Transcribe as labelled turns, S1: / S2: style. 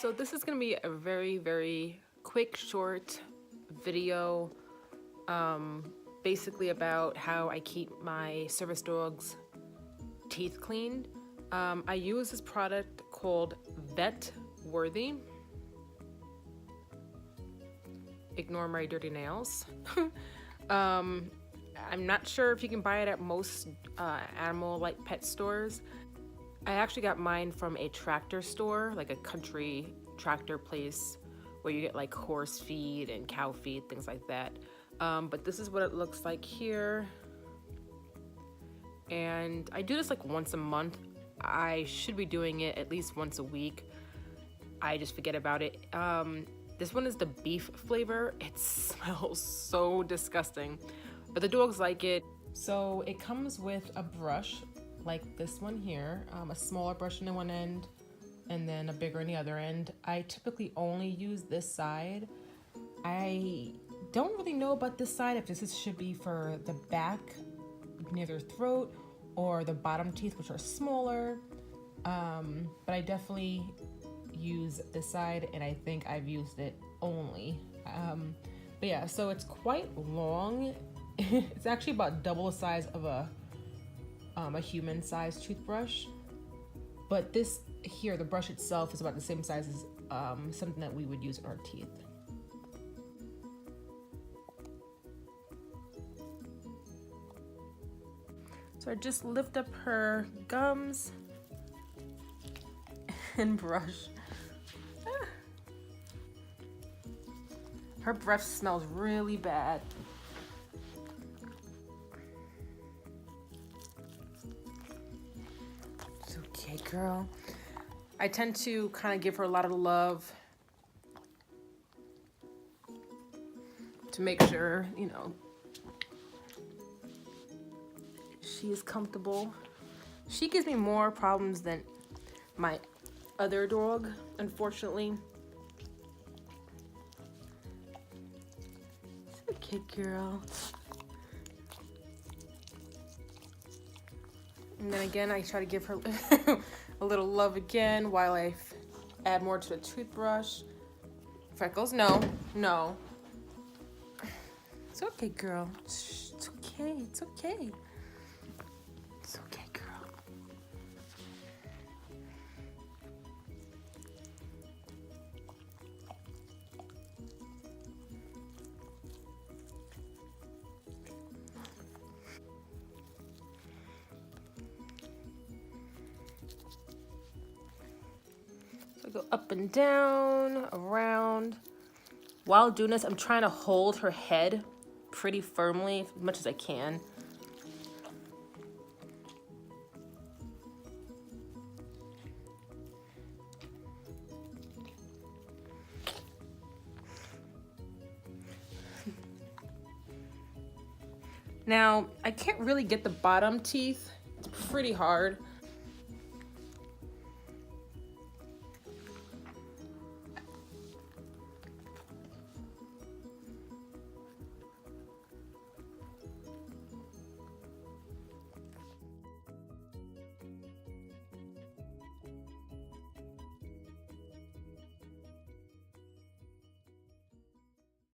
S1: So this is gonna be a very quick, short video, basically about how I keep my service dog's teeth cleaned. I use this product called Vet Worthy. Ignore my dirty nails. I'm not sure if you can buy it at most animal like pet stores. I actually got mine from a tractor store, like a country tractor place where you get like horse feed and cow feed, things like that. But this is what it looks like here. And I do this like once a month. I should be doing it at least once a week. I just forget about it. This one is the beef flavor. It smells so disgusting, but the dogs like it. So it comes with a brush like this one here, a smaller brush on one end and then a bigger on the other end. I typically only use this side. I don't really know about this side, if this should be for the back near their throat or the bottom teeth, which are smaller, but I definitely use this side, and I think I've used it only. But yeah, so it's quite long. It's actually about double the size of a human-sized toothbrush, but this here, the brush itself, is about the same size as something that we would use in our teeth. So I just lift up her gums and brush. Her breath smells really bad. It's okay, girl. I tend to kind of give her a lot of love to make sure, you know, she is comfortable. She gives me more problems than my other dog, unfortunately. It's okay, girl. And then again, I try to give her a little love again while I add more to the toothbrush. Freckles, no. It's okay, girl. Shh, it's okay, it's okay. It's okay, girl. So I go up and down, around. While doing this, I'm trying to hold her head pretty firmly, as much as I can. Now, I can't really get the bottom teeth. It's pretty hard.